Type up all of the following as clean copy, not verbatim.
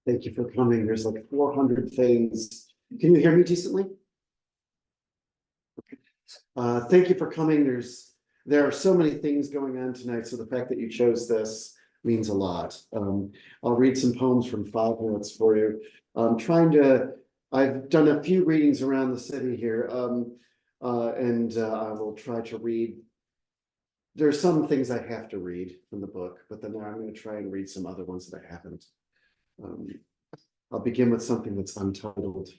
Thank you for coming. There's like 400 things. Can you hear me decently? Thank you for coming. There are so many things going on tonight, so the fact that you chose this means a lot. I'll read some poems from 5 minutes for you. I've done a few readings around the city here, and I will try to read. There are some things I have to read from the book, but then I'm going to try and read some other ones that I haven't. I'll begin with something that's untitled,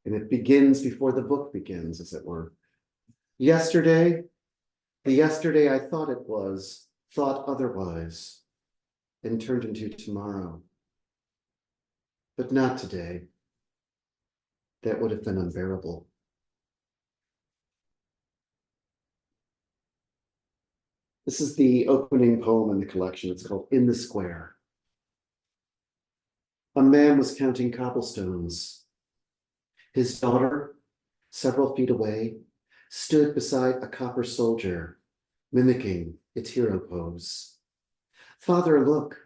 and it begins before the book begins, as it were. Yesterday, the yesterday I thought it was, thought otherwise, and turned into tomorrow. But not today. That would have been unbearable. This is the opening poem in the collection. It's called In the Square. A man was counting cobblestones. His daughter, several feet away, stood beside a copper soldier, mimicking its hero pose. Father, look,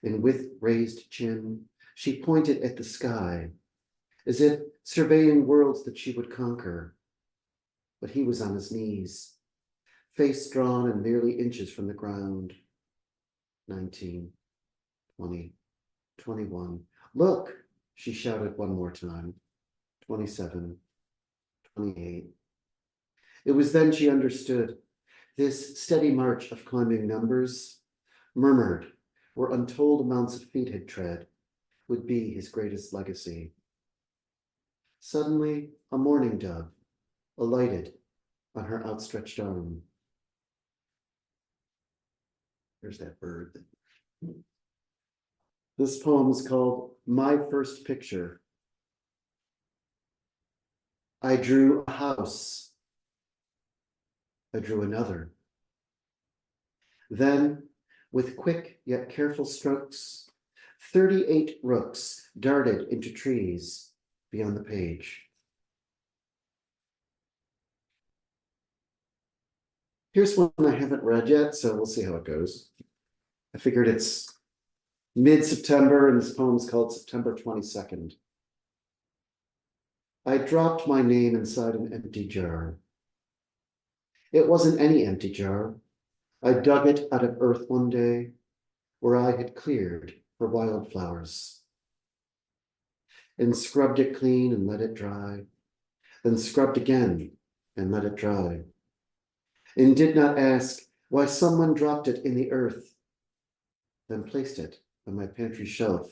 and with raised chin, she pointed at the sky, as if surveying worlds that she would conquer. But he was on his knees, face drawn and merely inches from the ground. 19, 20, 21. Look, she shouted one more time. 27, 28. It was then she understood. This steady march of climbing numbers, murmured where untold amounts of feet had tread, would be his greatest legacy. Suddenly, a mourning dove alighted on her outstretched arm. There's that bird. This poem is called My First Picture. I drew a house. I drew another. Then, with quick yet careful strokes, 38 rooks darted into trees beyond the page. Here's one I haven't read yet, so we'll see how it goes. I figured it's mid-September, and this poem's called September 22nd. I dropped my name inside an empty jar. It wasn't any empty jar. I dug it out of earth one day where I had cleared for wildflowers and scrubbed it clean and let it dry, then scrubbed again and let it dry, and did not ask why someone dropped it in the earth, then placed it on my pantry shelf.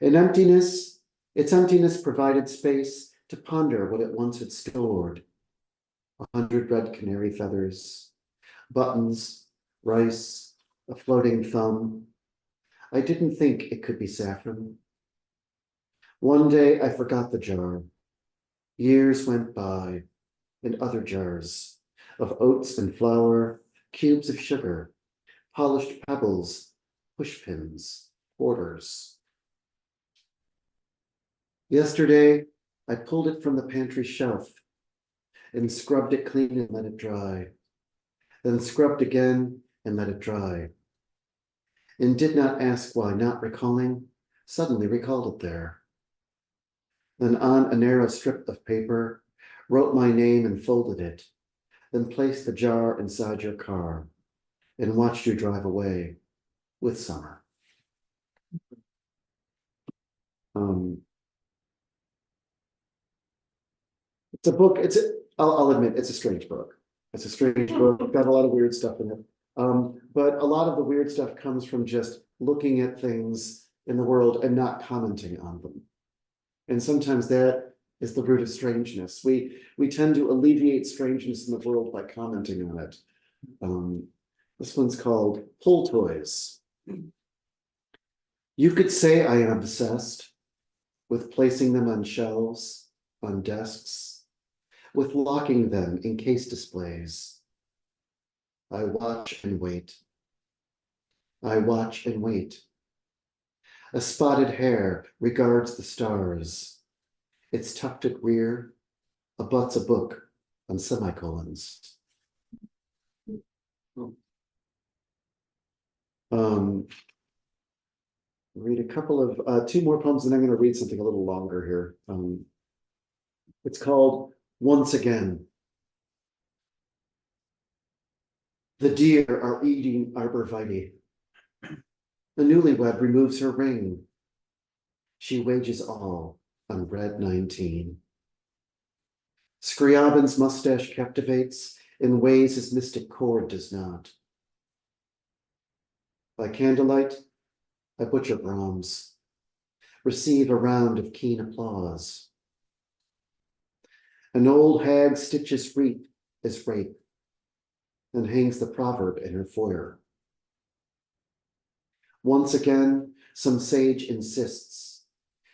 Its emptiness provided space to ponder what it once had stored. 100 red canary feathers, buttons, rice, a floating thumb. I didn't think it could be saffron. One day I forgot the jar. Years went by, and other jars of oats and flour, cubes of sugar, polished pebbles, pushpins, quarters. Yesterday, I pulled it from the pantry shelf and scrubbed it clean and let it dry, then scrubbed again and let it dry, and did not ask why, not recalling, suddenly recalled it there. Then on a narrow strip of paper, wrote my name and folded it, then placed the jar inside your car and watched you drive away with summer. It's a book, I'll admit, it's a strange book. It's a strange book, got a lot of weird stuff in it. But a lot of the weird stuff comes from just looking at things in the world and not commenting on them. And sometimes that is the root of strangeness. We tend to alleviate strangeness in the world by commenting on it. This one's called Pull Toys. You could say I am obsessed with placing them on shelves, on desks, with locking them in case displays. I watch and wait. I watch and wait. A spotted hare regards the stars. Its tufted rear abuts a book on semicolons. read a couple of two more poems, and I'm going to read something a little longer here. It's called Once Again. The deer are eating arborvitae. The newlywed removes her ring. She wages all on red 19. Scriabin's mustache captivates in ways his mystic cord does not. By candlelight, I butcher Brahms, receive a round of keen applause. An old hag stitches reap as rape and hangs the proverb in her foyer. Once again, some sage insists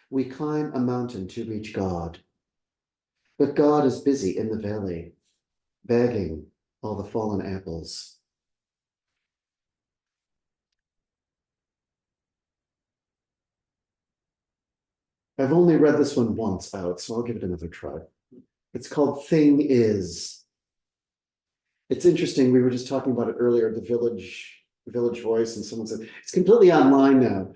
we climb a mountain to reach God. But God is busy in the valley, bagging all the fallen apples. I've only read this one once out, so I'll give it another try. It's called Thing Is. It's interesting, we were just talking about it earlier, the Village Voice, and someone said, it's completely online now.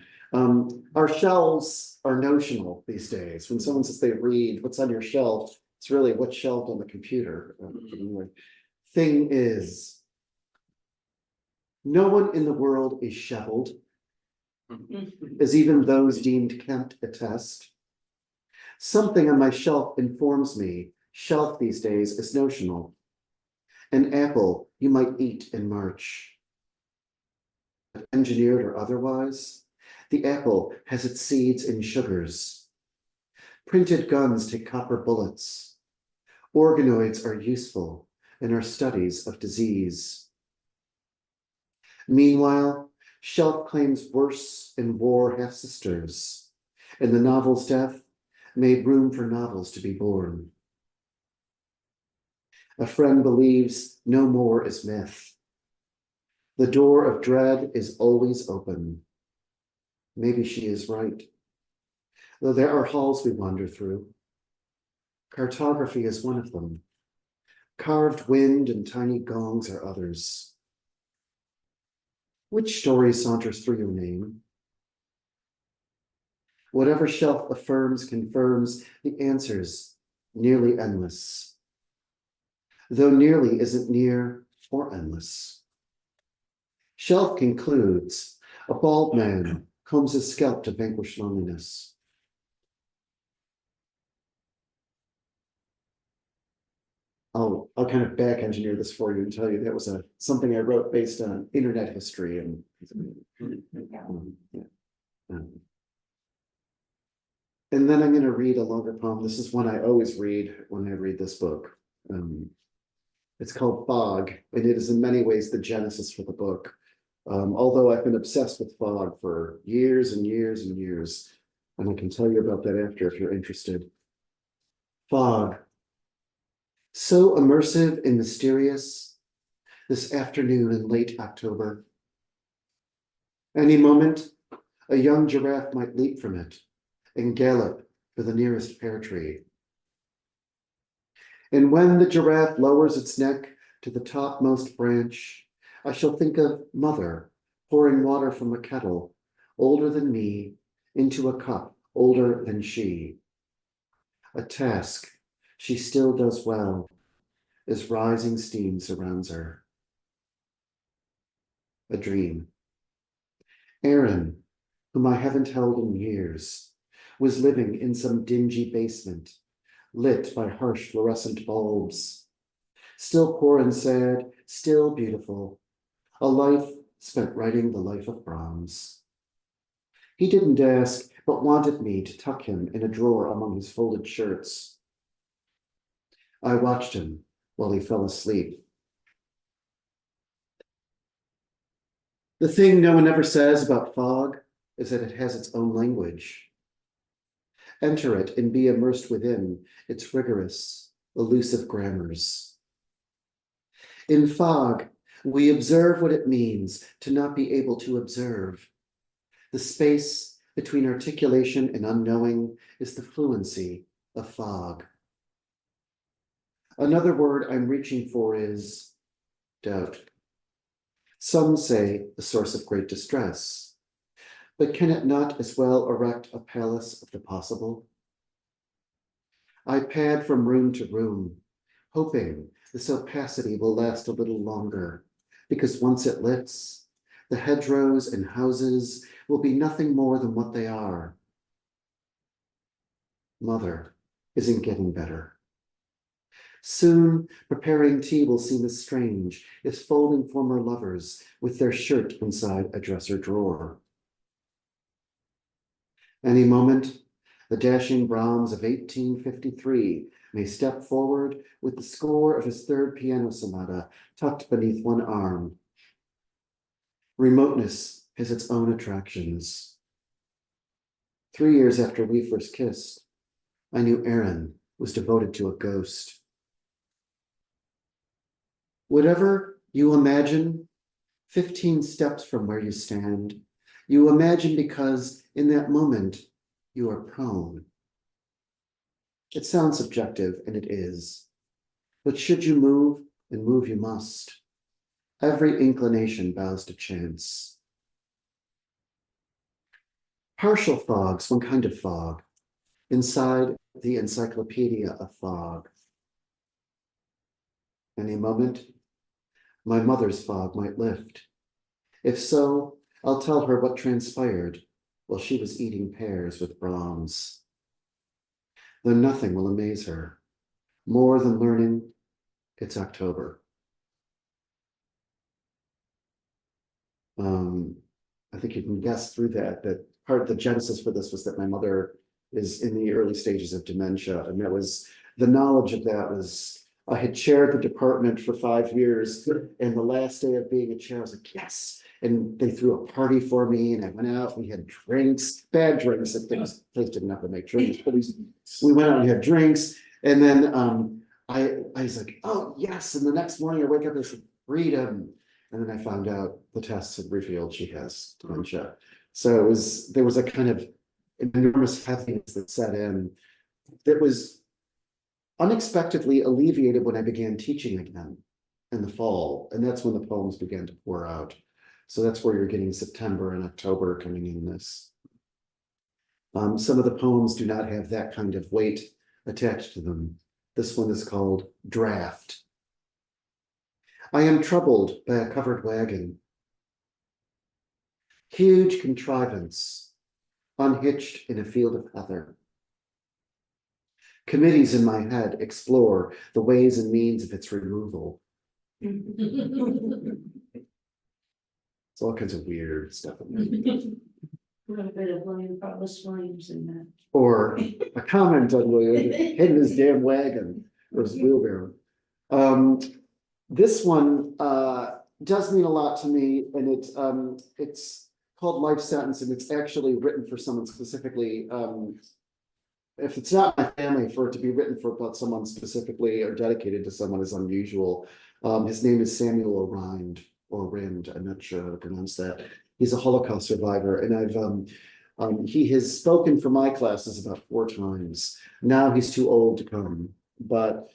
Our shelves are notional these days. When someone says they read what's on your shelf, it's really what's shelved on the computer. Anyway. Thing is, no one in the world is shoveled, as even those deemed Kent attest. Something on my shelf informs me shelf these days is notional. An apple you might eat in March. Engineered or otherwise, the apple has its seeds in sugars. Printed guns take copper bullets. Organoids are useful in our studies of disease. Meanwhile, shelf claims worse in war half-sisters, and the novel's death made room for novels to be born. A friend believes no more is myth. The door of dread is always open. Maybe she is right. Though there are halls we wander through. Cartography is one of them. Carved wind and tiny gongs are others. Which story saunters through your name? Whatever shelf affirms, confirms the answers nearly endless. Though nearly isn't near or endless. Shelf concludes, a bald man combs his scalp to vanquish loneliness. I'll kind of back engineer this for you and tell you that was something I wrote based on internet history and and then I'm going to read a longer poem. This is one I always read when I read this book. It's called Fog, and it is in many ways the genesis for the book. Although I've been obsessed with fog for years and years and years, and I can tell you about that after if you're interested. Fog. So immersive and mysterious this afternoon in late October. Any moment, a young giraffe might leap from it and gallop for the nearest pear tree. And when the giraffe lowers its neck to the topmost branch, I shall think of Mother pouring water from a kettle older than me into a cup older than she. A task she still does well as rising steam surrounds her. A dream. Aaron, whom I haven't held in years, was living in some dingy basement, lit by harsh fluorescent bulbs. Still poor and sad, still beautiful. A life spent writing the life of Brahms. He didn't ask, but wanted me to tuck him in a drawer among his folded shirts. I watched him while he fell asleep. The thing no one ever says about fog is that it has its own language. Enter it and be immersed within its rigorous, elusive grammars. In fog, we observe what it means to not be able to observe. The space between articulation and unknowing is the fluency of fog. Another word I'm reaching for is doubt. Some say a source of great distress, But can it not as well erect a palace of the possible? I pad from room to room, hoping this opacity will last a little longer, because once it lifts, the hedgerows and houses will be nothing more than what they are. Mother isn't getting better. Soon, preparing tea will seem as strange as folding former lovers with their shirt inside a dresser drawer. Any moment, the dashing Brahms of 1853 may step forward with the score of his third piano sonata tucked beneath one arm. Remoteness has its own attractions. 3 years after we first kissed, I knew Aaron was devoted to a ghost. Whatever you imagine, 15 steps from where you stand, you imagine because in that moment you are prone. It sounds subjective, and it is. But should you move, and move you must, every inclination bows to chance. Partial fog's one kind of fog, inside the encyclopedia of fog. Any moment, my mother's fog might lift. If so, I'll tell her what transpired while she was eating pears with Brahms. Then nothing will amaze her, more than learning it's October. I think you can guess through that part of the genesis for this was that my mother is in the early stages of dementia, and that was the knowledge of that was I had chaired the department for 5 years, and the last day of being a chair, I was like, yes. And they threw a party for me, and I went out. We had drinks, bad drinks. The place didn't have to make drinks, but we went out and had drinks. And then I was like, oh yes. And the next morning I wake up and I said, freedom. And then I found out the tests had revealed she has dementia. So there was a kind of enormous heaviness that set in that was unexpectedly alleviated when I began teaching again in the fall. And that's when the poems began to pour out. So that's where you're getting September and October coming in this. Some of the poems do not have that kind of weight attached to them. This one is called Draft. I am troubled by a covered wagon. Huge contrivance, unhitched in a field of heather. Committees in my head explore the ways and means of its removal. It's all kinds of weird stuff in there. A little bit of William Carlos Williams in that. Or a comment on William hitting his damn wagon or his wheelbarrow. This one does mean a lot to me, and it's called Life Sentence, and it's actually written for someone specifically. If it's not my family, for it to be written for about someone specifically or dedicated to someone is unusual. His name is Samuel O'Rind or Rind. I'm not sure how to pronounce that. He's a Holocaust survivor, and he has spoken for my classes about 4 times. Now he's too old to come, but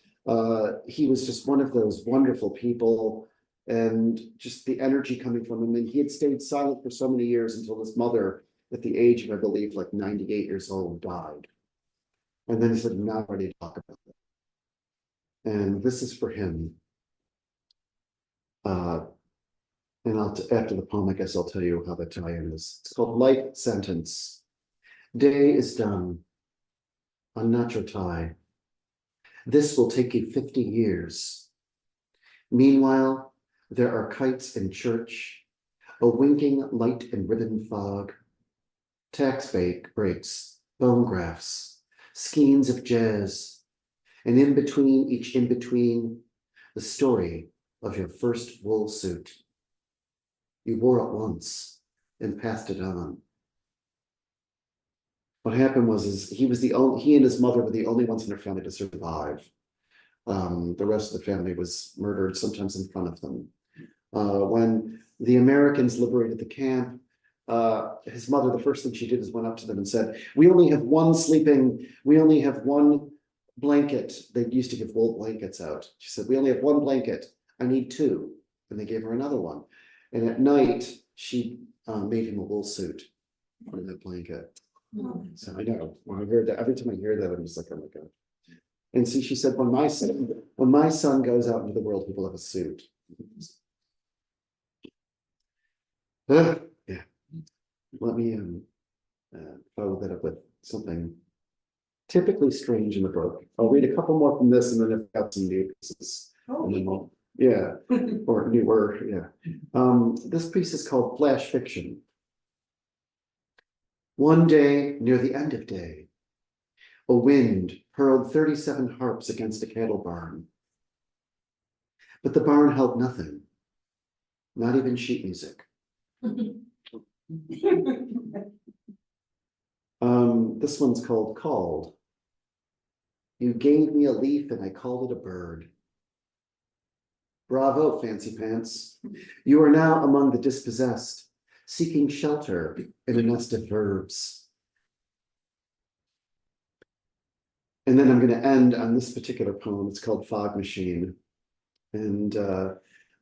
he was just one of those wonderful people, and just the energy coming from him. And he had stayed silent for so many years until his mother, at the age of, I believe, like 98 years old, died. And then he said, I'm not ready to talk about it. And this is for him. And after the poem, I guess I'll tell you how the tie-in is. It's called Life Sentence. Day is done. Unnatural tie. This will take you 50 years. Meanwhile, there are kites in church, a winking light and ribbon fog, tax breaks, bone grafts, skeins of jazz, and in between each in-between, the story of your first wool suit. You wore it once and passed it on. What happened was he and his mother were the only ones in their family to survive. The rest of the family was murdered, sometimes in front of them. When the Americans liberated the camp, his mother, the first thing she did is went up to them and said, we only have one blanket. They used to give wool blankets out. She said, we only have 1 blanket. I need 2. And they gave her another one. And at night, she made him a wool suit. under that blanket. Oh. So I know, when I heard that, every time I hear that, I'm just like, oh my God. And so she said, when my son goes out into the world, he will have a suit. Yeah. Let me follow that up with something typically strange in the book. I'll read a couple more from this and then I've got some new pieces. Oh. And then or newer, this piece is called Flash Fiction. One day near the end of day, a wind hurled 37 harps against a cattle barn. But the barn held nothing, not even sheet music. This one's called Called. You gave me a leaf and I called it a bird. Bravo, Fancy Pants. You are now among the dispossessed, seeking shelter in a nest of verbs. And then I'm going to end on this particular poem. It's called Fog Machine. And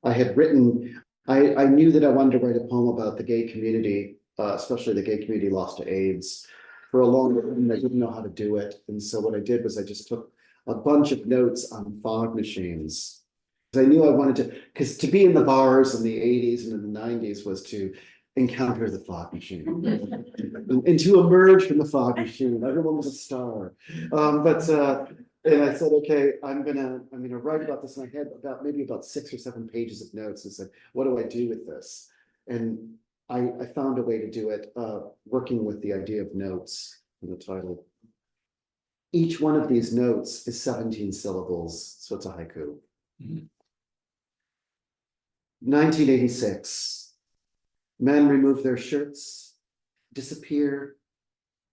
I knew that I wanted to write a poem about the gay community, especially the gay community lost to AIDS, for a long time, and I didn't know how to do it. And so what I did was I just took a bunch of notes on fog machines. Because I knew I wanted to, because to be in the bars in the 80s and in the 90s was to encounter the fog machine and to emerge from the fog machine. Everyone was a star. And I said, okay, I'm gonna write about this. And I had maybe about 6 or 7 pages of notes and said, what do I do with this? And I found a way to do it, working with the idea of notes in the title. Each one of these notes is 17 syllables, so it's a haiku. 1986. Men remove their shirts, disappear,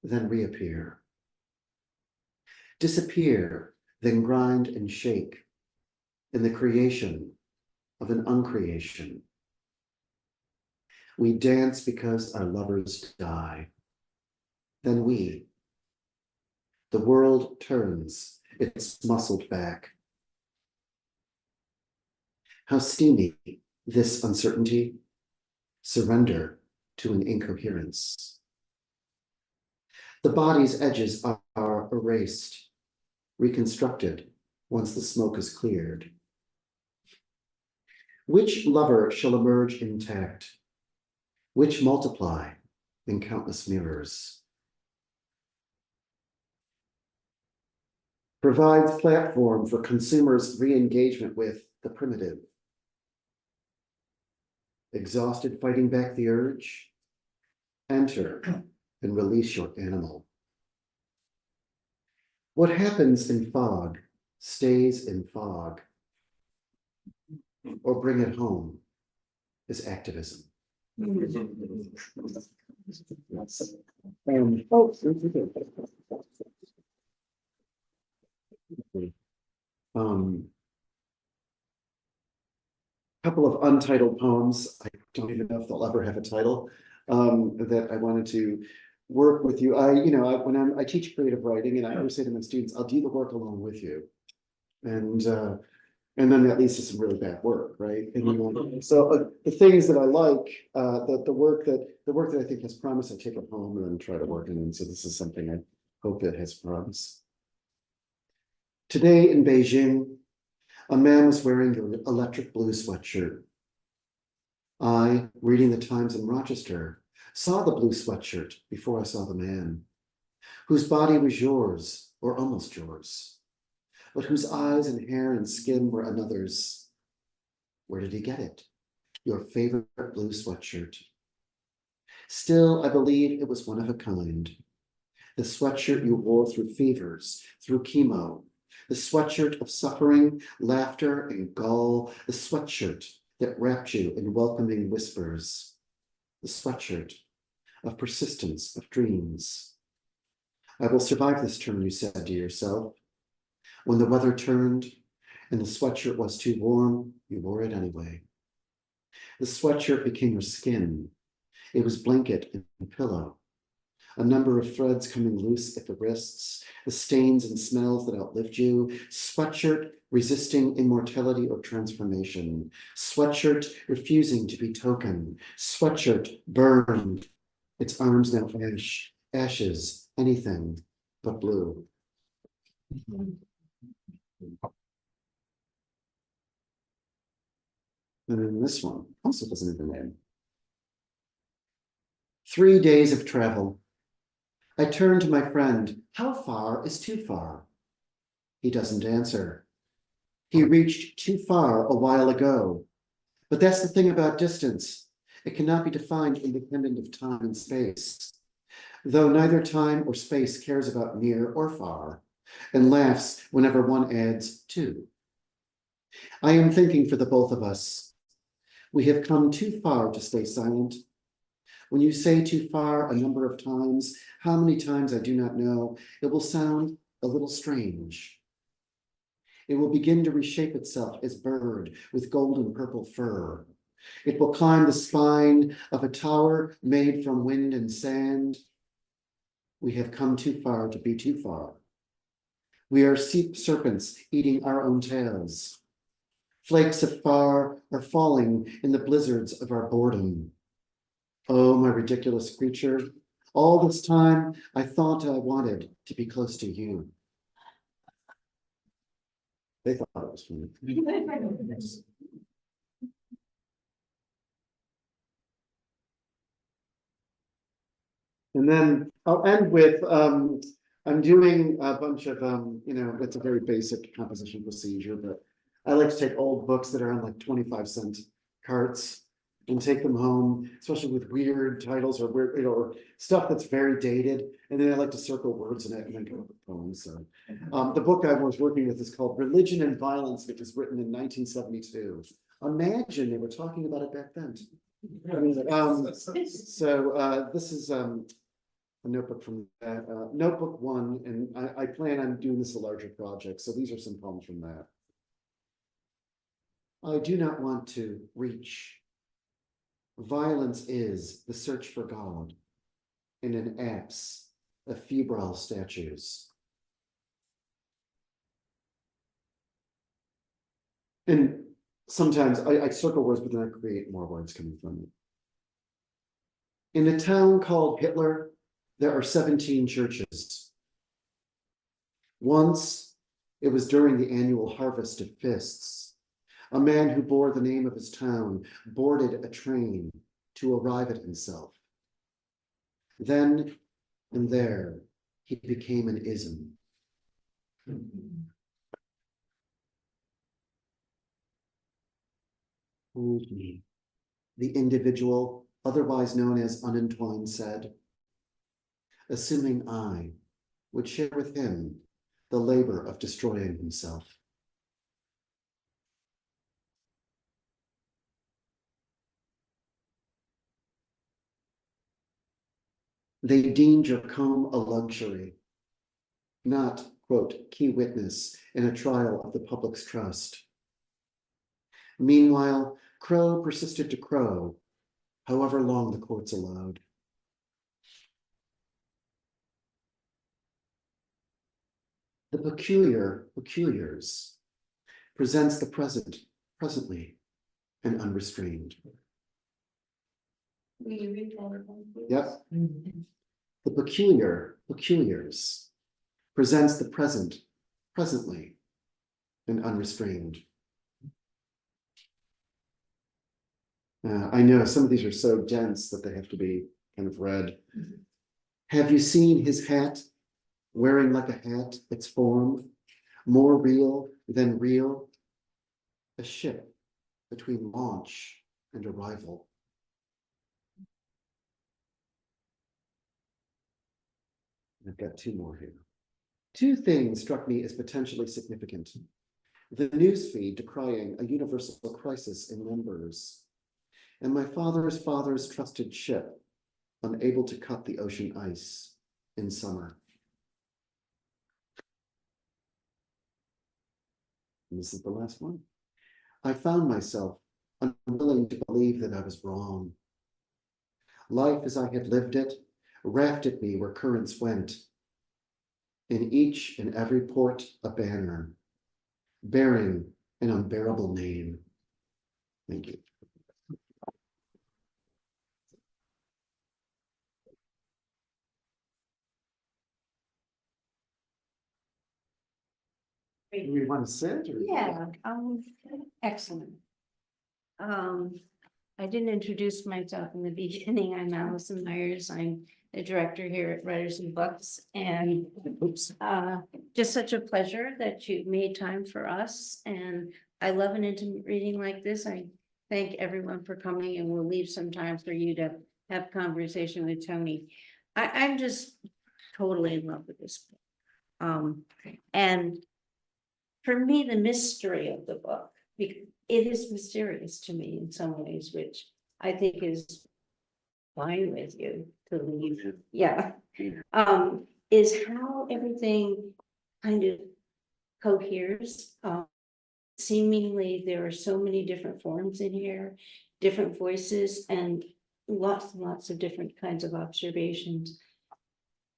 then reappear. Disappear, then grind and shake in the creation of an uncreation. We dance because our lovers die. Then the world turns its muscled back. How steamy this uncertainty, surrender to an incoherence. The body's edges are erased, reconstructed once the smoke is cleared. Which lover shall emerge intact? Which multiply in countless mirrors? Provides platform for consumers' re-engagement with the primitive. Exhausted fighting back the urge? Enter and release your animal. What happens in fog stays in fog. Or bring it home is activism. Couple of untitled poems. I don't even know if they'll ever have a title. That I wanted to work with you. I teach creative writing, and I always say to my students, I'll do the work along with you. And then that leads to some really bad work, right? And so the things that I like, the work that I think has promise, I take it home and then try to work in. And so this is something I hope that has promise. Today in Beijing, a man was wearing an electric blue sweatshirt. I, reading the Times in Rochester, saw the blue sweatshirt before I saw the man, whose body was yours, or almost yours, but whose eyes and hair and skin were another's. Where did he get it? Your favorite blue sweatshirt. Still, I believe it was one of a kind. The sweatshirt you wore through fevers, through chemo, the sweatshirt of suffering, laughter, and gall, the sweatshirt that wrapped you in welcoming whispers, the sweatshirt of persistence, of dreams. I will survive this turn, you said to yourself. When the weather turned and the sweatshirt was too warm, you wore it anyway. The sweatshirt became your skin. It was blanket and pillow. A number of threads coming loose at the wrists, the stains and smells that outlived you. Sweatshirt resisting immortality or transformation. Sweatshirt refusing to be token. Sweatshirt burned its arms now ashes, anything but blue. And then this one also doesn't even end. 3 days of travel. I turn to my friend. How far is too far? He doesn't answer. He reached too far a while ago. But that's the thing about distance. It cannot be defined independent of time and space. Though neither time or space cares about near or far, and laughs whenever one adds two. I am thinking for the both of us. We have come too far to stay silent. When you say too far a number of times, how many times I do not know, it will sound a little strange. It will begin to reshape itself as bird with golden purple fur. It will climb the spine of a tower made from wind and sand. We have come too far to be too far. We are sea serpents eating our own tails. Flakes of far are falling in the blizzards of our boredom. Oh, my ridiculous creature, all this time I thought I wanted to be close to you. They thought it was funny. And then I'll end with, I'm doing a bunch of, it's a very basic composition procedure, but I like to take old books that are on like 25-cent carts and take them home, especially with weird titles or weird, or stuff that's very dated. And then I like to circle words in it and then come up with poems. So the book I was working with is called Religion and Violence, which was written in 1972. Imagine they were talking about it back then. This is a notebook from that, notebook 1, and I plan on doing this a larger project. So these are some poems from that. I do not want to reach. Violence is the search for God in an apse of febrile statues. And sometimes I circle words, but then I create more words coming from it. In a town called Hitler, there are 17 churches. Once, it was during the annual harvest of fists. A man who bore the name of his town boarded a train to arrive at himself. Then and there, he became an ism. Hold me, the individual, otherwise known as unentwined, said, assuming I would share with him the labor of destroying himself. They deemed your comb a luxury, not, quote, key witness in a trial of the public's trust. Meanwhile, crow persisted to crow, however long the courts allowed. The peculiars presents the present, presently, and unrestrained. Will you read that again, please? Yep. The peculiars presents the present, presently, and unrestrained. I know some of these are so dense that they have to be kind of read. Have you seen his hat, wearing like a hat its form, more real than real? A ship between launch and arrival. I've got 2 more here. 2 things struck me as potentially significant. The newsfeed decrying a universal crisis in numbers, and my father's trusted ship, unable to cut the ocean ice in summer. And this is the last one. I found myself unwilling to believe that I was wrong. Life as I had lived it rafted me where currents went. In each and every port a banner, bearing an unbearable name. Thank you. great. Do we want to sit? Or? Yeah, excellent. I didn't introduce myself in the beginning. I'm Alison Meyers. I'm the director here at Writers and Books, and Oops. just such a pleasure that you made time for us. And I love an intimate reading like this. I thank everyone for coming, and we'll leave some time for you to have conversation with Tony. I'm just totally in love with this book. And for me, the mystery of the book, it is mysterious to me in some ways, which I think is fine with you to leave. Yeah. Is how everything kind of coheres. Seemingly there are so many different forms in here, different voices, and lots of different kinds of observations.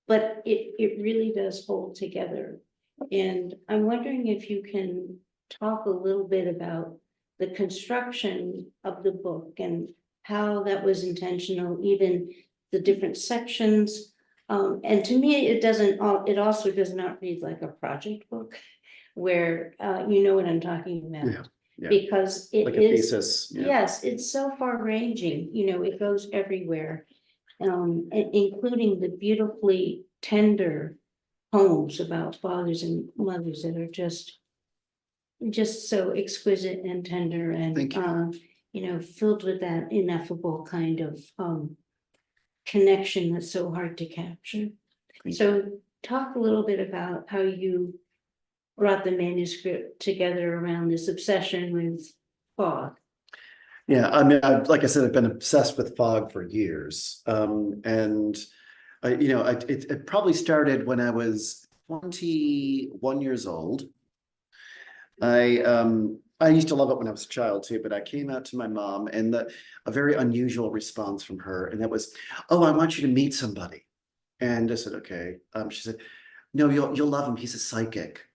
But it really does hold together. And I'm wondering if you can talk a little bit about the construction of the book and how that was intentional, even the different sections. And to me, it also does not read like a project book where, you know what I'm talking about. Yeah. Because it Like is, a thesis. Yeah. yes, it's so far ranging, it goes everywhere. Including the beautifully tender poems about fathers and mothers that are just so exquisite and tender and Thank you. filled with that ineffable kind of connection that's so hard to capture. So talk a little bit about how you brought the manuscript together around this obsession with fog. Yeah, I mean, like I said, I've been obsessed with fog for years, and it probably started when I was 21 years old. I used to love it when I was a child too, but I came out to my mom, and a very unusual response from her, and that was, "Oh, I want you to meet somebody." And I said, "Okay." She said, "No, you'll love him. He's a psychic."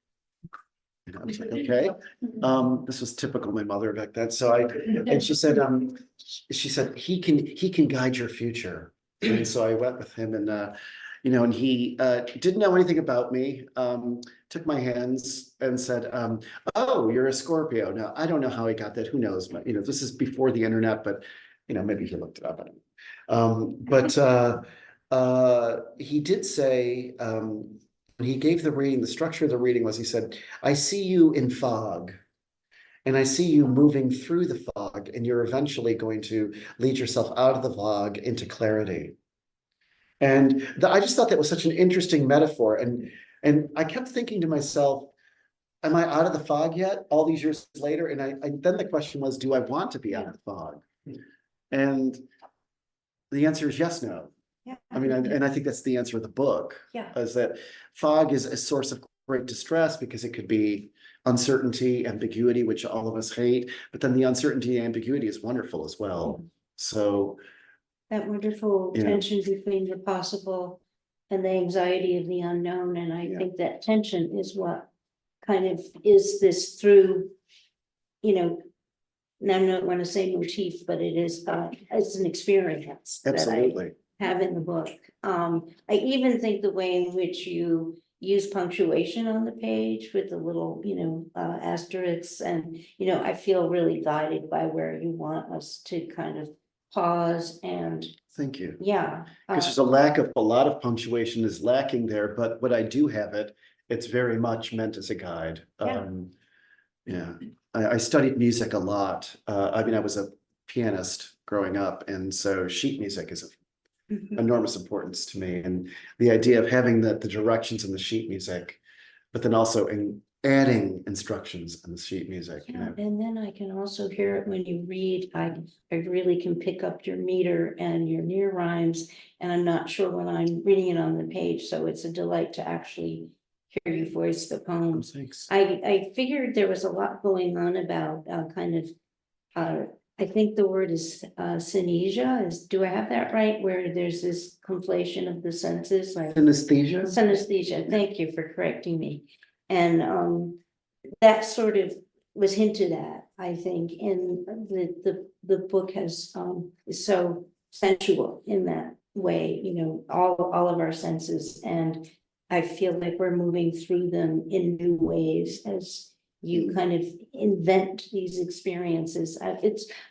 And I was like, "Okay." This was typical my mother back then. And she said, he can guide your future. And so I went with him, and and he didn't know anything about me. Took my hands and said, "Oh, you're a Scorpio." Now I don't know how he got that. Who knows? But this is before the internet, but maybe he looked it up. I don't know. But he did say, when he gave the reading, the structure of the reading was, he said, "I see you in fog, and I see you moving through the fog, and you're eventually going to lead yourself out of the fog into clarity." And I just thought that was such an interesting metaphor. And I kept thinking to myself, am I out of the fog yet, all these years later? And then the question was, do I want to be out of the fog? And the answer is yes, no. Yeah. I mean, and I think that's the answer of the book. Yeah. Is that fog is a source of great distress because it could be uncertainty, ambiguity, which all of us hate, but then the uncertainty and ambiguity is wonderful as well. So that wonderful tension between the possible and the anxiety of the unknown. And I think that tension is what kind of is this through, and I don't want to say motif, but it's an experience. absolutely. That I have in the book. I even think the way in which you use punctuation on the page with the little, asterisks, and, I feel really guided by where you want us to kind of pause and. Thank you. Yeah. Because there's a lot of punctuation is lacking there, but when I do have it, it's very much meant as a guide. I studied music a lot. I mean, I was a pianist growing up, and so sheet music is of enormous importance to me. And the idea of having the directions in the sheet music, but then also in adding instructions in the sheet music. And then I can also hear it when you read. I really can pick up your meter and your near rhymes, and I'm not sure when I'm reading it on the page. So it's a delight to actually hear you voice the poems. Thanks. I figured there was a lot going on about I think the word is synesthesia. Do I have that right? Where there's this conflation of the senses, like Synesthesia. Synesthesia. Thank you for correcting me. And that sort of was hinted at, I think, in the book is so sensual in that way. All of our senses, and I feel like we're moving through them in new ways as you kind of invent these experiences.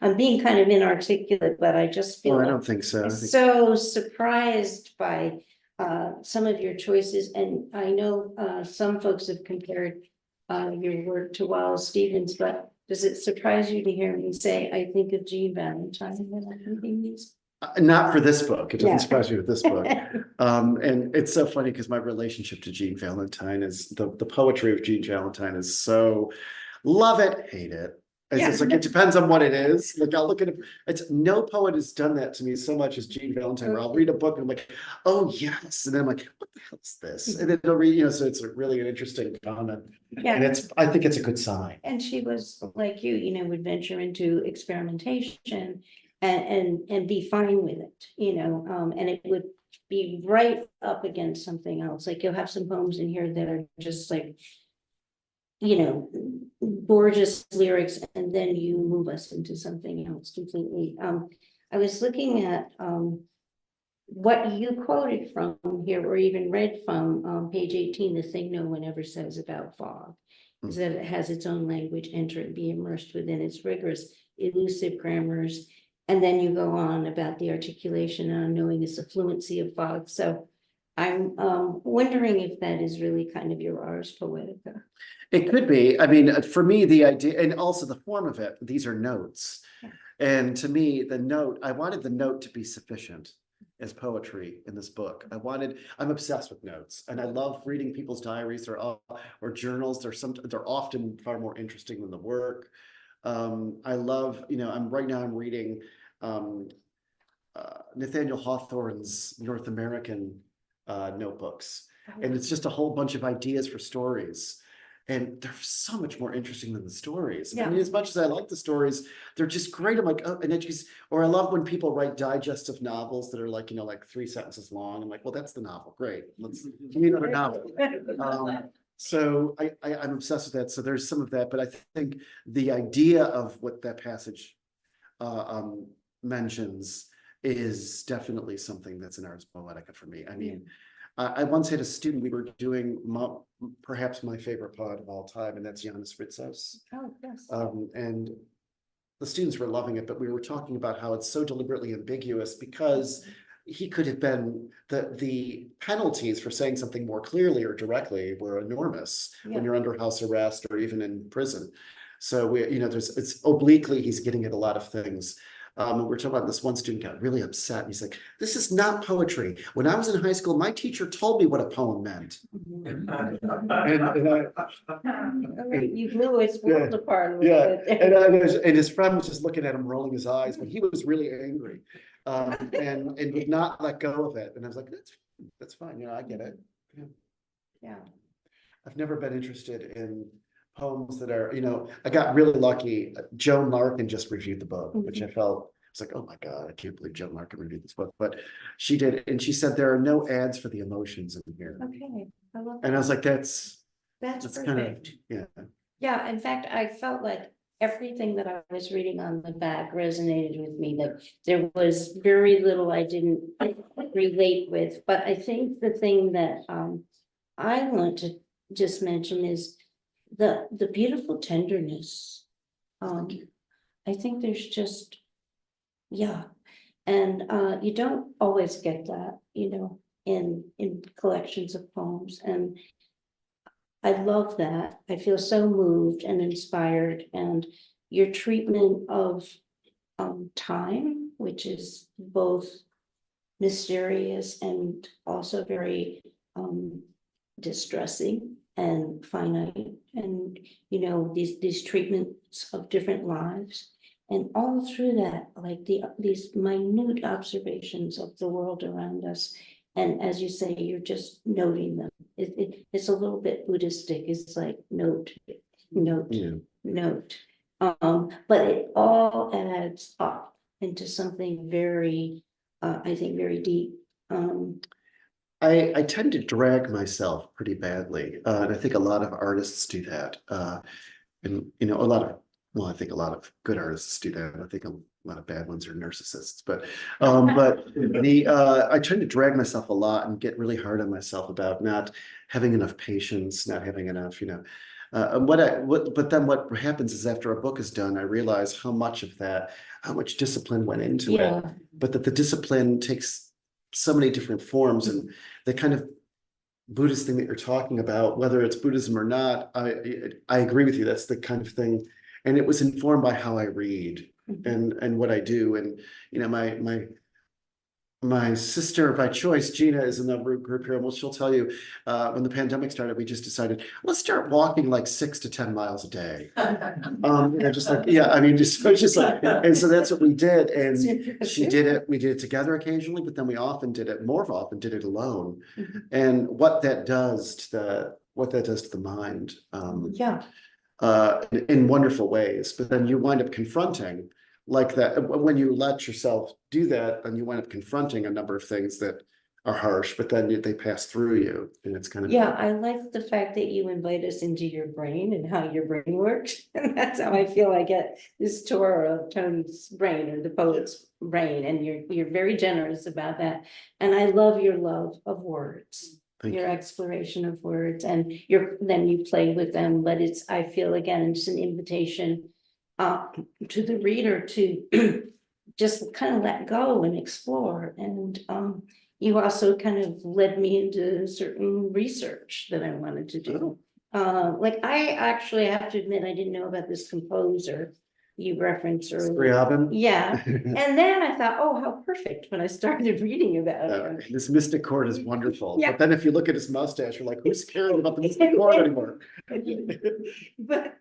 I'm being kind of inarticulate, but I just feel Oh, I like don't think so. I'm I think so surprised by some of your choices, and I know some folks have compared your work to Wallace Stevens, but does it surprise you to hear me say, I think of Jean Valentine when I'm reading these? not for this book. It doesn't Yeah. surprise me with this book. And it's so funny because my relationship to Jean Valentine is the poetry of Jean Valentine is so love it, hate it. It's Yeah. just like it depends on what it is. Like I'll look at it. It's no poet has done that to me so much as Jean Valentine, where I'll read a book and I'm like, oh yes. And then I'm like, what the hell is this? And then I'll read, so it's a really an interesting comment. Yeah. And I think it's a good sign. And she was like you, would venture into experimentation and be fine with it, and it would be right up against something else. Like you'll have some poems in here that are just like, gorgeous lyrics, and then you move us into something else completely. I was looking at what you quoted from here, or even read from page 18, the thing no one ever says about fog is that it has its own language, enter and be immersed within its rigorous, elusive grammars. And then you go on about the articulation and knowing is the fluency of fog. So I'm wondering if that is really kind of your ars poetica. It could be. I mean, for me, the idea and also the form of it, these are notes. Yeah. And to me, I wanted the note to be sufficient as poetry in this book. I'm obsessed with notes, and I love reading people's diaries or journals. They're often far more interesting than the work. I love, I'm reading Nathaniel Hawthorne's North American notebooks. And it's just a whole bunch of ideas for stories. And they're so much more interesting than the stories. Yeah. I mean, as much as I like the stories, they're just great. I'm like, oh, and it just, or I love when people write digestive novels that are like, like 3 sentences long. I'm like, well, that's the novel. Great. Give me another novel. So I'm obsessed with that. So there's some of that, but I think the idea of what that passage mentions is definitely something that's in ars poetica for me. I mean, I once had a student, we were doing perhaps my favorite poet of all time, and that's Yanis Ritsos. Oh, yes. And the students were loving it, but we were talking about how it's so deliberately ambiguous because he could have been the penalties for saying something more clearly or directly were enormous when you're under house arrest or even in prison. So it's obliquely, he's getting at a lot of things. We're talking about this one student got really upset. He's like, this is not poetry. When I was in high school, my teacher told me what a poem meant. You blew his world apart. And his friend was just looking at him, rolling his eyes, but he was really angry and would not let go of it. And I was like, that's fine. I get it. Yeah. I've never been interested in poems that are, I got really lucky. Joan Larkin just reviewed the book, which I felt, it's like, oh my God, I can't believe Joan Larkin reviewed this book. But she did, and she said there are no ads for the emotions in here. Okay. I love and I was like, that's perfect. kind of, Yeah, in fact, I felt like everything that I was reading on the back resonated with me, that there was very little I didn't relate with. But I think the thing that I want to just mention is the beautiful tenderness. I think there's just, and you don't always get that, in collections of poems, and I love that. I feel so moved and inspired, and your treatment of time, which is both mysterious and also very distressing and finite, and these treatments of different lives, and all through that, like these minute observations of the world around us. And as you say, you're just noting them. It's a little bit Buddhistic. It's like note, note. But it all adds up into something very, I think, very deep. I tend to drag myself pretty badly, and I think a lot of artists do that. And I think a lot of good artists do that. I think a lot of bad ones are narcissists, but I tend to drag myself a lot and get really hard on myself about not having enough patience, not having enough, and but then what happens is after a book is done, I realize how much discipline went into it, but that the discipline takes so many different forms, and the kind of Buddhist thing that you're talking about, whether it's Buddhism or not, I agree with you. That's the kind of thing, and it was informed by how I read and what I do, and my sister by choice, Gina, is in the group here, and she'll tell you, when the pandemic started, we just decided, let's start walking like 6 to 10 miles a day. Just like, I mean, just like, and so that's what we did. And she did it, we did it together occasionally, but then we more often did it alone. And what that does to the mind, in wonderful ways, but then you wind up confronting like that when you let yourself do that, and you wind up confronting a number of things that are harsh, but then they pass through you, and it's kind of I like the fact that you invite us into your brain and how your brain works, and that's how I feel I get this tour of Tony's brain, or the poet's brain, and you're very generous about that, and I love your love of words. Your exploration of words, and then you play with them, but I feel again, it's an invitation to the reader to just kind of let go and explore. And you also kind of led me into certain research that I wanted to do. Like I actually have to admit, I didn't know about this composer you referenced earlier. And then I thought, oh, how perfect, when I started reading about it. This mystic chord is wonderful. But then if you look at his mustache, you're like, who's caring about the mystic chord anymore? But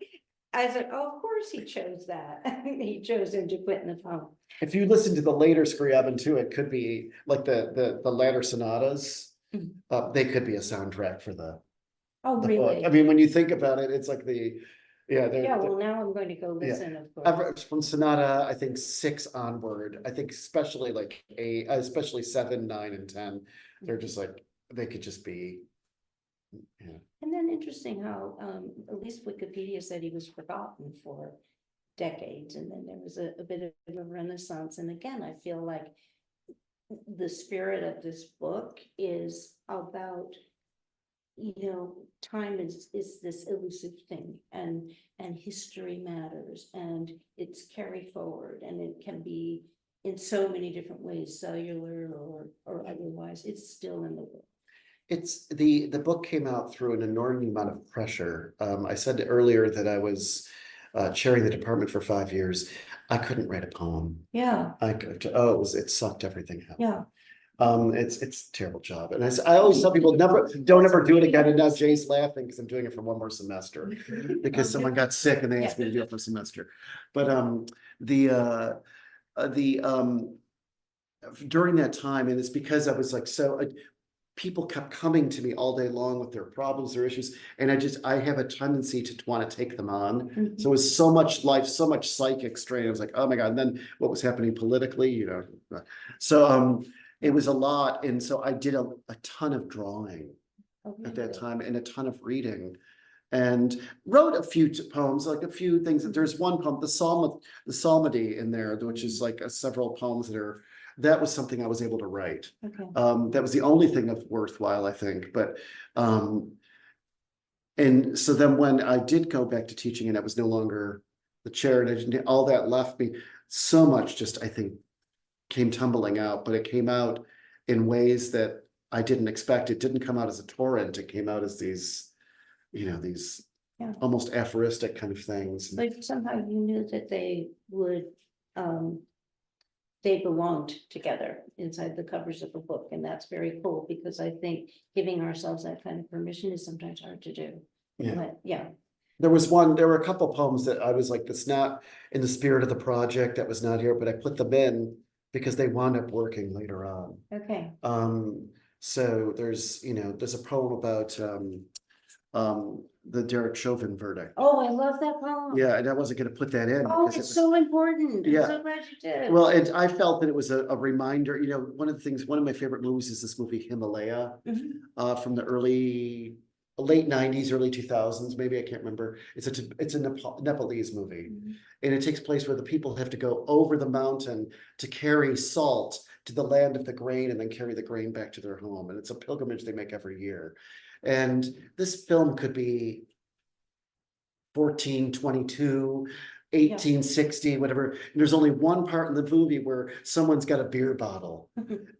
I said, oh, of course he chose that. He chose him to put in the poem. If you listen to the later Scriabin too, it could be like the latter sonatas. They could be a soundtrack for the really? book. I mean, when you think about it, it's like well, now I'm going to go listen, of course. From sonata, I think 6 onward. I think especially like especially 7, 9, and 10. They're just like, they could just be. And then interesting how at least Wikipedia said he was forgotten for decades, and then there was a bit of a renaissance. And again, I feel like the spirit of this book is about, time is this elusive thing, and history matters, and it's carried forward, and it can be in so many different ways, cellular or otherwise. It's still in the book. It's the book came out through an enormous amount of pressure. I said earlier that I was chairing the department for 5 years. I couldn't write a poem. It sucked everything out. It's a terrible job, and I always tell people don't ever do it again. And now Jay's laughing because I'm doing it for one more semester because someone got sick and they asked me to do it for a semester. But during that time, and it's because I was like people kept coming to me all day long with their problems, their issues, and I have a tendency to want to take them on. So it was so much life, so much psychic strain. I was like, oh my God. And then what was happening politically, so it was a lot. And so I did a ton of drawing at that time, and a ton of reading, and wrote a few poems, like a few things. There's one poem, the Psalmody in there, which is like several poems that was something I was able to write. That was the only thing of worthwhile, I think. But and so then when I did go back to teaching, and I was no longer the chair, and all that left me, so much just, I think, came tumbling out. But it came out in ways that I didn't expect. It didn't come out as a torrent. It came out as these almost aphoristic kind of things. But somehow you knew that they would they belonged together inside the covers of a book, and that's very cool, because I think giving ourselves that kind of permission is sometimes hard to do. But there were a couple poems that I was like, that's not in the spirit of the project, that was not here, but I put them in because they wound up working later on. So there's a poem about the Derek Chauvin verdict. Oh, I love that poem. And I wasn't going to put that in. Oh, it's so important. I'm so glad you did. Well, and I felt that it was a reminder. One of my favorite movies is this movie Himalaya, from the late 90s, early 2000s, maybe, I can't remember. It's a Nepalese movie, and it takes place where the people have to go over the mountain to carry salt to the land of the grain and then carry the grain back to their home. And it's a pilgrimage they make every year. And this film could be 1422, 1860, whatever. And there's only one part in the movie where someone's got a beer bottle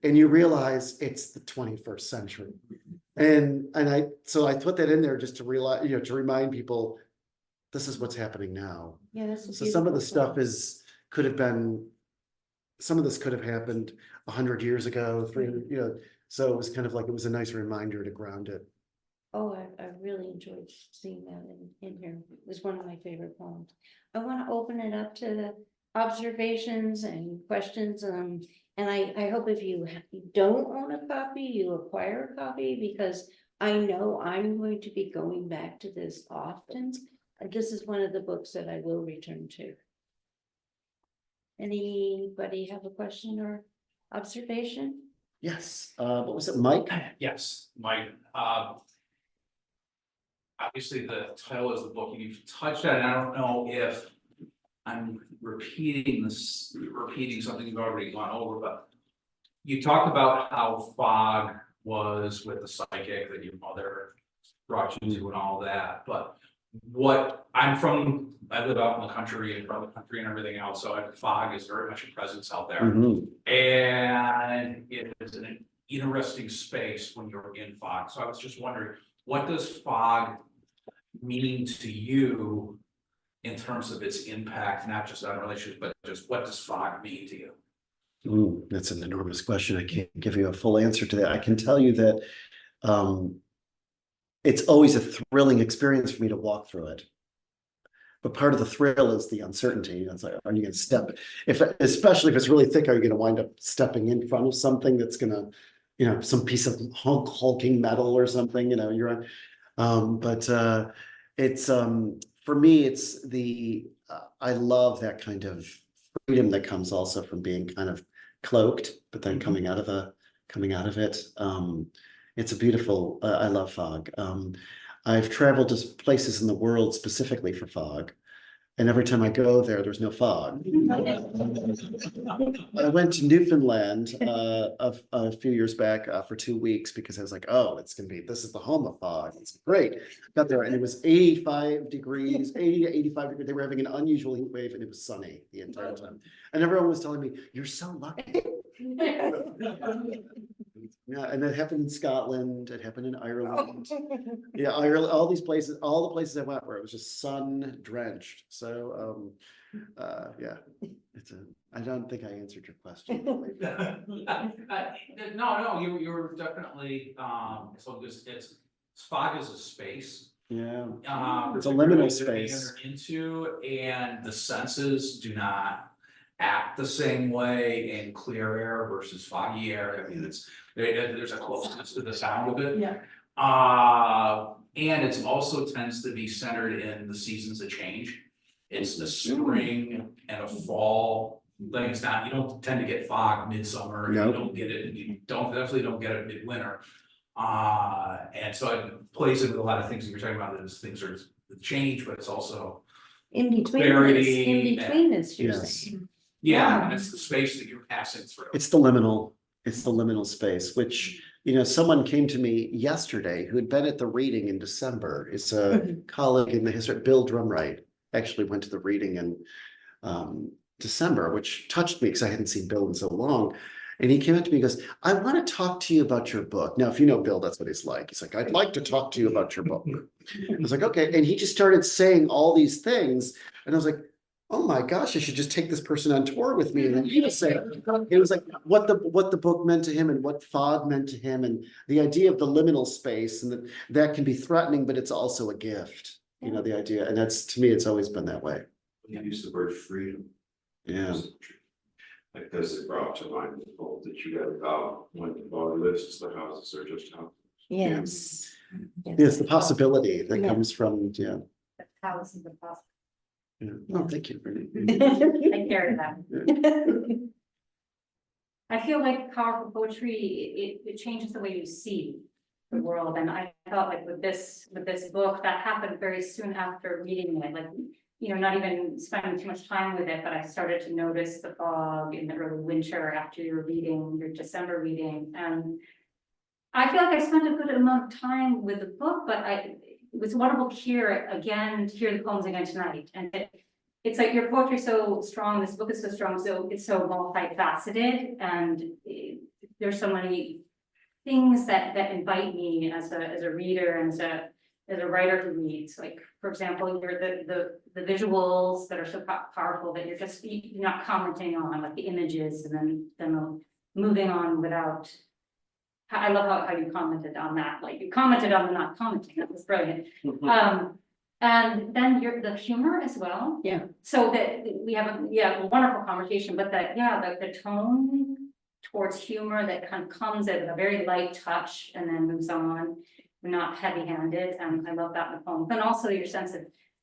and you realize it's the 21st century. And so I put that in there just to realize, to remind people this is what's happening now. Yeah, that's a So some of the beautiful stuff some of this could have happened 100 years ago, 300, so it was kind of like, it was a nice reminder to ground it. Oh, I really enjoyed seeing that in here. It was one of my favorite poems. I want to open it up to the observations and questions. And I hope if you don't own a copy, you acquire a copy, because I know I'm going to be going back to this often. This is one of the books that I will return to. Anybody have a question or observation? Yes, what was it, Mike? Yes, Mike. Obviously, the title is the book, and you've touched on it. I don't know if I'm repeating something you've already gone over, but you talked about how fog was with the psychic that your mother brought you to and all that. But I live out in the country and from the country and everything else, so fog is very much a presence out there. And it is an interesting space when you're in fog. So I was just wondering, what does fog mean to you in terms of its impact, not just on relationships, but just what does fog mean to you? That's an enormous question. I can't give you a full answer to that. I can tell you that it's always a thrilling experience for me to walk through it. But part of the thrill is the uncertainty. It's like, are you going to step, especially if it's really thick, are you going to wind up stepping in front of something that's going to, some piece of hulking metal or something, you're on. But it's, for me, it's I love that kind of freedom that comes also from being kind of cloaked, but then coming out of it. It's a beautiful, I love fog. I've traveled to places in the world specifically for fog. And every time I go there, there's no fog. I went to Newfoundland a few years back for 2 weeks because I was like, oh, this is the home of fog. It's great. Got there and it was 85 degrees, 80 to 85 degrees. They were having an unusual heat wave and it was sunny the entire time. And everyone was telling me, you're so lucky. Yeah, and it happened in Scotland, it happened in Ireland. Yeah, Ireland, all the places I went where it was just sun drenched. So yeah, I don't think I answered your question. No, you're definitely so fog is a space. Yeah, it's a liminal space. Into, and the senses do not act the same way in clear air versus foggy air. I mean, there's a closeness to the sound of it. Yeah. And it's also tends to be centered in the seasons of change. It's the spring and a fall thing. It's not, you don't tend to get fog midsummer. Nope. You don't get it. You definitely don't get it midwinter. And so it plays into a lot of things that you're talking about. Is things are change, but it's also In between clarity this, you're Yes. saying. yeah, and it's the space that you're passing through. It's the liminal space, which, someone came to me yesterday who had been at the reading in December. It's a colleague in the history, Bill Drumright, actually went to the reading in December, which touched me because I hadn't seen Bill in so long. And he came up to me and goes, I want to talk to you about your book. Now, if you know Bill, that's what he's like. He's like, I'd like to talk to you about your book. I was like, okay. And he just started saying all these things. And I was like, oh my gosh, I should just take this person on tour with me. And then he was saying, it was like what the book meant to him and what fog meant to him. And the idea of the liminal space and that can be threatening, but it's also a gift, the idea. And that's, to me, it's always been that way. You use the word freedom. Yeah. Because it brought to mind the quote that you got about when the body lists, the houses are just houses. Yes. Yes, the possibility that comes from, The house is the possible. Yeah. Oh, thank you. I carry that. I feel like powerful poetry, it changes the way you see the world. And I felt like with this book, that happened very soon after reading it. Like not even spending too much time with it, but I started to notice the fog in the early winter after your December reading, and I feel like I spent a good amount of time with the book, but it was wonderful to hear the poems again tonight, and it's like your poetry is so strong, this book is so strong, so it's so multifaceted, and there's so many things that invite me as a reader and as a writer who reads. Like, for example, the visuals that are so powerful that you're not commenting on, like the images, and then moving on without. I love how you commented on that. Like, you commented on the not commenting. That was brilliant. And then the humor as well. Yeah. So that we have a wonderful conversation, but the tone towards humor that kind of comes at a very light touch and then moves on, not heavy-handed, and I love that in the poem. But also your sense of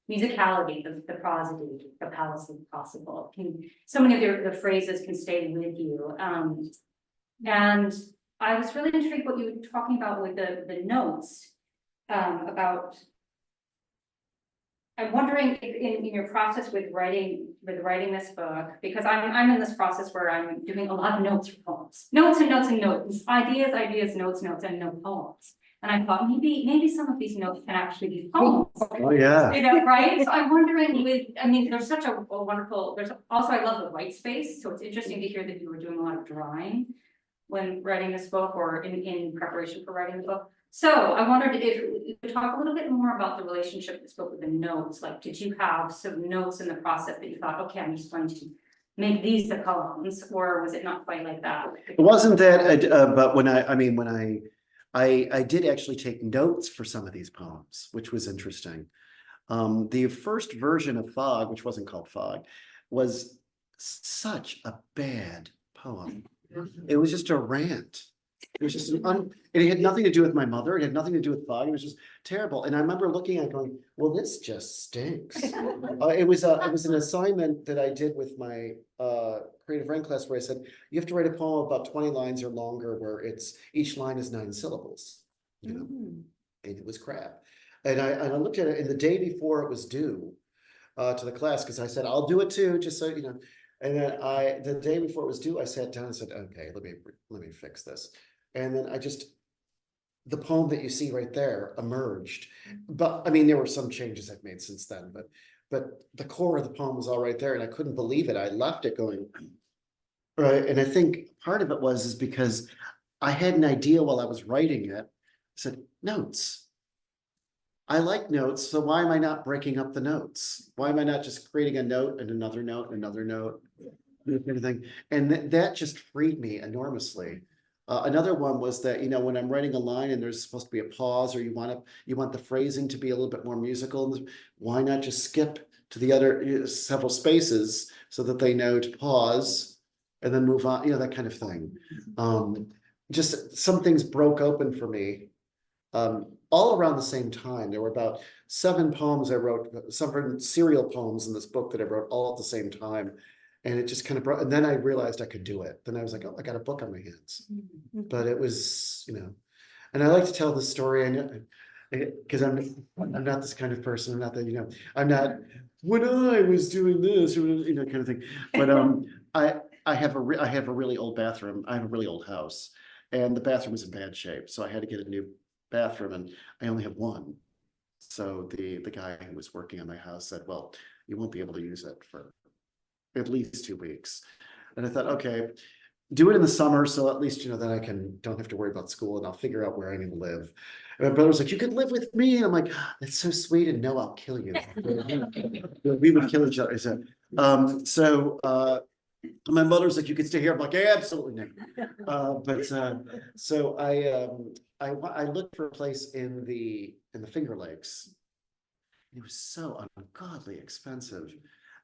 musicality, the prosody, the palace of possible. So many of the phrases can stay with you. And I was really intrigued what you were talking about with the notes about. I'm wondering if in your process with writing this book, because I'm in this process where I'm doing a lot of notes for poems, notes, ideas, notes, and no poems. And I thought maybe some of these notes can actually be poems. Oh, yeah. Right? So I'm wondering there's such a wonderful, I love the white space. So it's interesting to hear that you were doing a lot of drawing when writing this book or in preparation for writing the book. So I wondered if you could talk a little bit more about the relationship of this book with the notes. Like, did you have some notes in the process that you thought, okay, I'm just going to make these the poems, or was it not quite like that? It wasn't that, but when I did actually take notes for some of these poems, which was interesting. The first version of Fog, which wasn't called Fog, was such a bad poem. It was just a rant. It was just it had nothing to do with my mother. It had nothing to do with Fog. It was just terrible. And I remember looking at it going, well, this just stinks. It was an assignment that I did with my creative writing class where I said, you have to write a poem about 20 lines or longer where each line is 9 syllables, and it was crap. And I looked at it, and the day before it was due to the class, because I said, I'll do it too, just so you know. And then the day before it was due, I sat down and said, okay, let me fix this. And then the poem that you see right there emerged. But I mean, there were some changes I've made since then, but the core of the poem was all right there, and I couldn't believe it. I left it going, right. And I think part of it is because I had an idea while I was writing it. I said, notes. I like notes, so why am I not breaking up the notes? Why am I not just creating a note and another note and another note? Everything. And that just freed me enormously. Another one was that, when I'm writing a line and there's supposed to be a pause, or you want the phrasing to be a little bit more musical, why not just skip to the other several spaces so that they know to pause and then move on, that kind of thing. Just some things broke open for me. All around the same time. There were about 7 poems I wrote, 7 serial poems in this book that I wrote all at the same time. And it just kind of brought, and then I realized I could do it. Then I was like, oh, I got a book on my hands. But it was, and I like to tell the story, because I'm not this kind of person. I'm not that, I'm not, when I was doing this, kind of thing. But I have a really old bathroom. I have a really old house, and the bathroom is in bad shape. So I had to get a new bathroom, and I only have one. So the guy who was working on my house said, well, you won't be able to use it for at least 2 weeks. And I thought, okay, do it in the summer, so at least then don't have to worry about school, and I'll figure out where I'm gonna live. And my brother was like, you could live with me. And I'm like, that's so sweet, and no, I'll kill you. We would kill each other. So my mother's like, you could stay here. I'm like, yeah, absolutely not. So I looked for a place in the Finger Lakes. It was so ungodly expensive.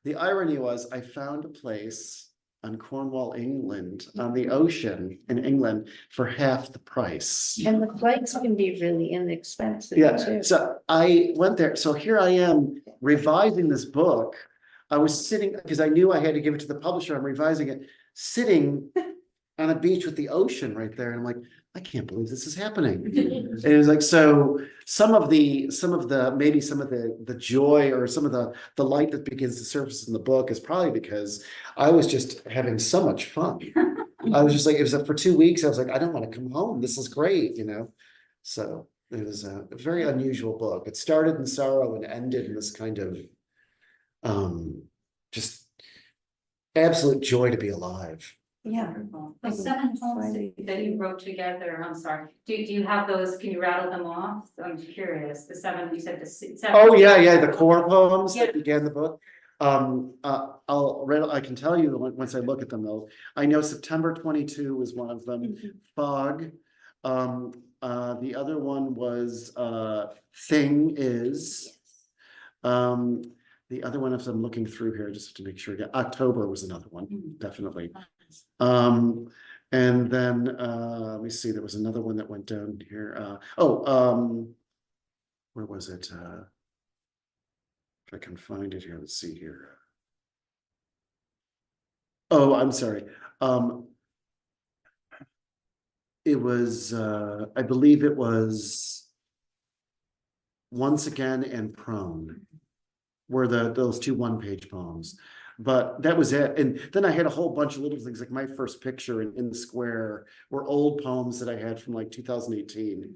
The irony was I found a place on Cornwall, England, on the ocean in England for half the price. And the flights can be really inexpensive too. So I went there. So here I am revising this book. I was sitting, because I knew I had to give it to the publisher. I'm revising it, sitting on on a beach with the ocean right there. And I'm like, I can't believe this is happening. And it was like, so some of the joy or some of the light that begins to surface in the book is probably because I was just having so much fun. I was just like, it was for 2 weeks. I was like, I don't want to come home. This is great, you know? So it was a very unusual book. It started in sorrow and ended in this kind of just absolute joy to be alive. Yeah. The 7 poems that you wrote together, I'm sorry, do you have those, can you rattle them off? I'm curious, the 7, you said the 7. Oh, yeah, the core poems Yeah. that began the book. I can tell you once I look at them though. I know September 22 was one of them. Fog. The other one was Thing Is. The other one, if I'm looking through here, just to make sure, yeah, October was another one, definitely. And then let me see, there was another one that went down here. Where was it? If I can find it here, let's see here. Oh, I'm sorry. It was, I believe it was Once Again and Prone were those 2 one-page poems. But that was it. And then I had a whole bunch of little things, like my first picture in the square were old poems that I had from like 2018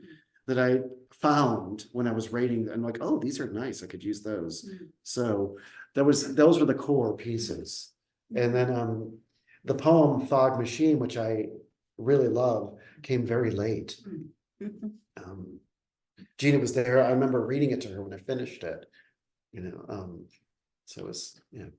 that I found when I was rating. I'm like, oh, these are nice. I could use those. So those were the core pieces. And then the poem Fog Machine, which I really love, came very late. Gina was there. I remember reading it to her when I finished it, you know. So it was, yeah.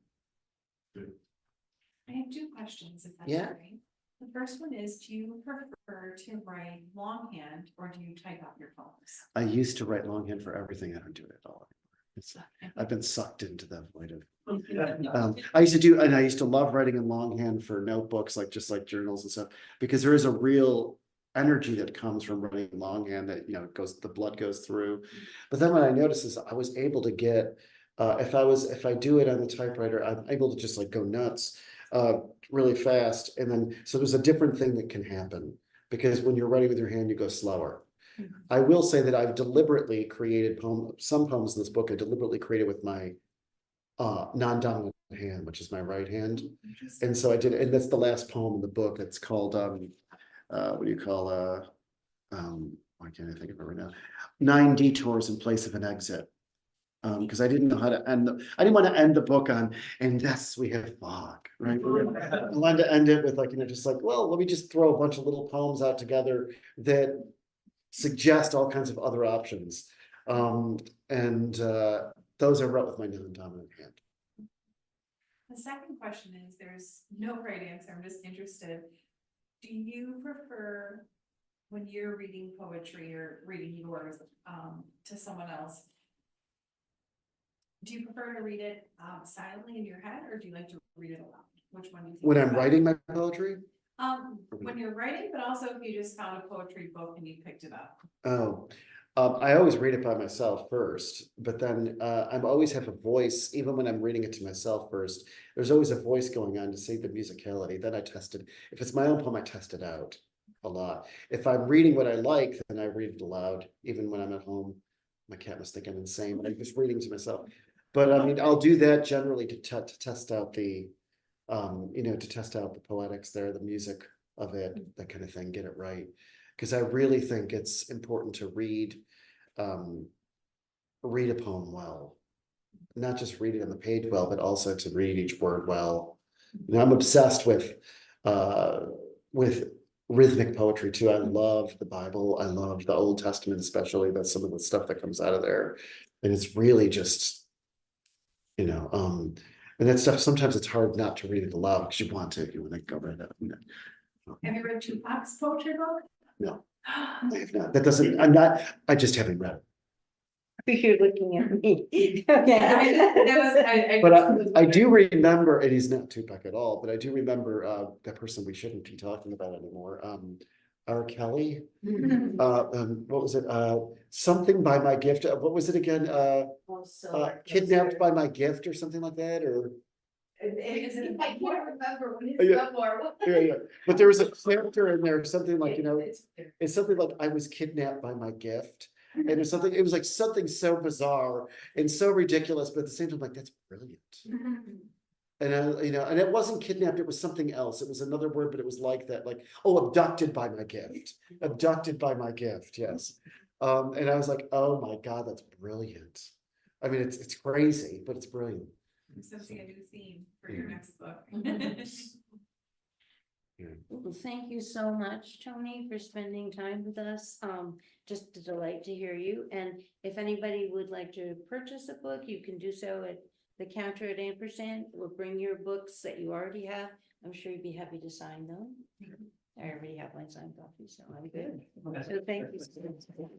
I have 2 questions, if that's Yeah. all right. The first one is, do you prefer to write longhand or do you type out your poems? I used to write longhand for everything. I don't do it at all anymore. I've been sucked into that void of. I used to love writing in longhand for notebooks, just like journals and stuff, because there is a real energy that comes from writing longhand that, you know, the blood goes through. But then what I noticed is I was able to get, if I do it on the typewriter, I'm able to just like go nuts really fast. And then, so there's a different thing that can happen because when you're writing with your hand, you go slower. I will say that I've deliberately created some poems in this book I deliberately created with my non-dominant hand, which is my right hand. And so I did, and that's the last poem in the book. It's called what do you call why can't I think of it right now? 9 Detours in Place of an Exit. Because I didn't know how to I didn't want to end the book on, and yes, we have fog, right? I wanted to end it with like, you know, just like, well, let me just throw a bunch of little poems out together that suggest all kinds of other options. Those I wrote with my non-dominant hand. The second question is, there's no right answer, I'm just interested. Do you prefer, when you're reading poetry or reading yours to someone else, do you prefer to read it silently in your head, or do you like to read it aloud? Which one do you think? When I'm writing my poetry? When you're writing, but also if you just found a poetry book and you picked it up. Oh, I always read it by myself first, but then I always have a voice, even when I'm reading it to myself first, there's always a voice going on to see the musicality. Then I test it. If it's my own poem, I test it out a lot. If I'm reading what I like, then I read it aloud, even when I'm at home. My cat must think I'm insane, but I'm just reading to myself. But I mean, I'll do that generally to test out the, to test out the poetics there, the music of it, that kind of thing, get it right. Because I really think it's important to read a poem well, not just read it on the page well, but also to read each word well. You know, I'm obsessed with rhythmic poetry too. I love the Bible. I love the Old Testament, especially. That's some of the stuff that comes out of there, and it's really just, you know, and that stuff. Sometimes it's hard not to read it aloud because you want to. You want to go right up. You know. Have you read Tupac's poetry book? No. I have not. That doesn't. I just haven't read it. You're looking at me. Okay. But I do remember, and he's not Tupac at all, but I do remember that person we shouldn't be talking about anymore. R. Kelly. What was it? Something by My Gift. What was it again? Kidnapped by My Gift or something like that, or I can't remember when Yeah. it's more. Yeah. But there was a character in there, something like, you know, It's- it's something like I was kidnapped by my gift. And it's something, it was like something so bizarre and so ridiculous, but at the same time, like, that's brilliant. And you know, and it wasn't kidnapped, it was something else. It was another word, but it was like that, like, oh, abducted by my gift. Abducted by my gift, yes. And I was like, oh my God, that's brilliant. I mean, it's crazy, but it's brilliant. I'm sensing a new theme for your next book. Well, thank you so much, Tony, for spending time with us. Just a delight to hear you. And if anybody would like to purchase a book, you can do so at the counter at Ampersand. We'll bring your books that you already have. I'm sure you'd be happy to sign them. I already have my signed copy, so I'm good. So thank you.